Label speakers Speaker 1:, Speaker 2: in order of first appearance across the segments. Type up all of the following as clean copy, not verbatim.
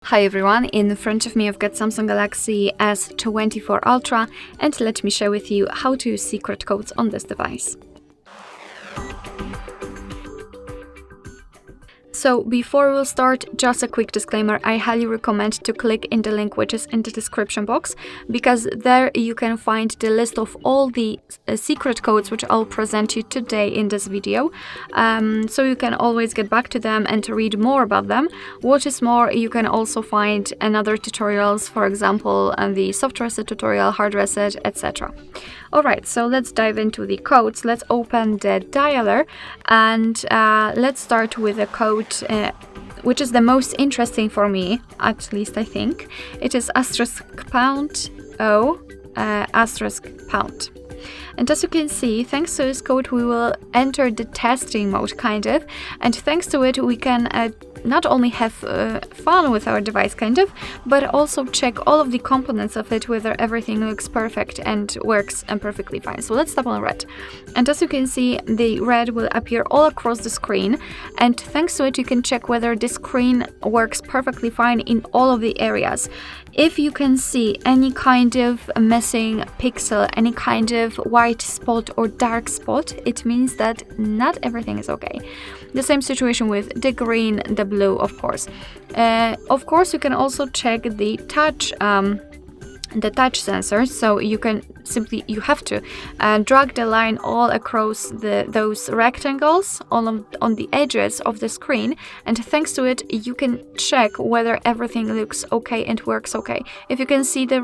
Speaker 1: Hi everyone, in front of me I've got Samsung Galaxy S24 Ultra, and let me share with you how to use secret codes on this device. So before we'll start, just a quick disclaimer, I highly recommend to click in the link which is in the description box, because there you can find the list of all the secret codes which I'll present you today in this video, so you can always get back to them and to read more about them. What is more, you can also find another tutorials, for example, the soft reset tutorial, hard reset, etc. Alright, so let's dive into the codes. Let's open the dialer and let's start with a code which is the most interesting for me, at least I think. It is *#O *#. And as you can see, thanks to this code we will enter the testing mode kind of, and thanks to it we can not only have fun with our device kind of, but also check all of the components of it, whether everything looks perfect and works perfectly fine. So let's tap on red, and as you can see, the red will appear all across the screen, and thanks to it you can check whether the screen works perfectly fine in all of the areas. If you can see any kind of missing pixel, any kind of white spot or dark spot, it means that not everything is okay. The same situation with the green, the blue, of course. Of course, you can also check the touch sensor, so you have to drag the line all across those rectangles on the edges of the screen, and thanks to it you can check whether everything looks okay and works okay. If you can see the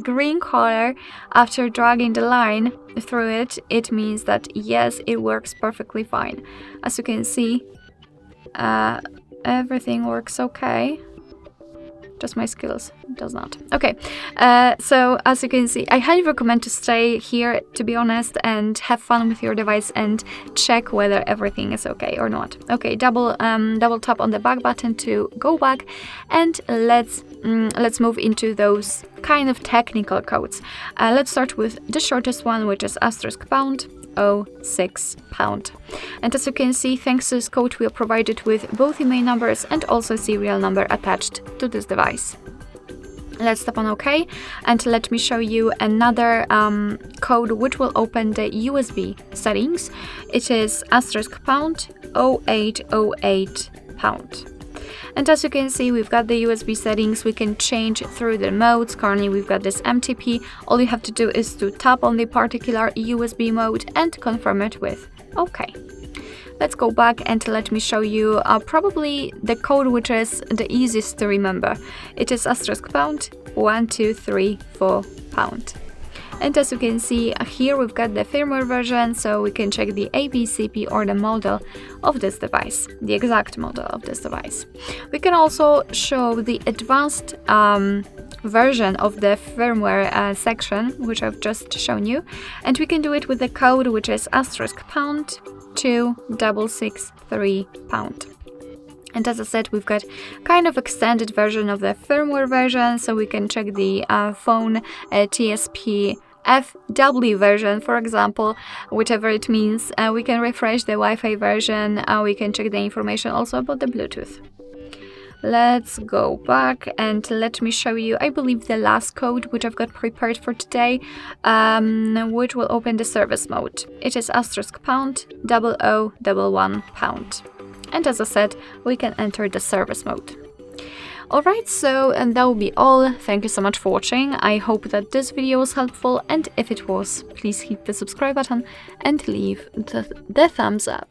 Speaker 1: green color after dragging the line through it, it means that yes, it works perfectly fine. As you can see, everything works okay. Just my skills does not. Okay, so as you can see, I highly recommend to stay here, to be honest, and have fun with your device and check whether everything is okay or not. Okay, double tap on the back button to go back, and let's move into those kind of technical codes. Let's start with the shortest one, which is *#O6#. And as you can see, thanks to this code we are provided with both email numbers and also serial number attached to this device. Let's tap on OK, and let me show you another code which will open the USB settings. It is *#0808#. And as you can see, we've got the USB settings. We can change through the modes. Currently we've got this MTP. All you have to do is to tap on the particular USB mode and confirm it with OK. Let's go back and let me show you probably the code which is the easiest to remember. It is *#1234#. And as you can see here, we've got the firmware version, so we can check the APCP or the model of this device, the exact model of this device. We can also show the advanced version of the firmware section, which I've just shown you, and we can do it with the code which is *#2663#. And as I said, we've got kind of extended version of the firmware version, so we can check the phone TSP FW version, for example, whichever it means. We can refresh the Wi-Fi version. We can check the information also about the Bluetooth. Let's go back and let me show you, I believe, the last code which I've got prepared for today, which will open the service mode. It is *#0011#. And as I said, we can enter the service mode. Alright, so and that will be all. Thank you so much for watching. I hope that this video was helpful, and if it was, please hit the subscribe button and leave the thumbs up.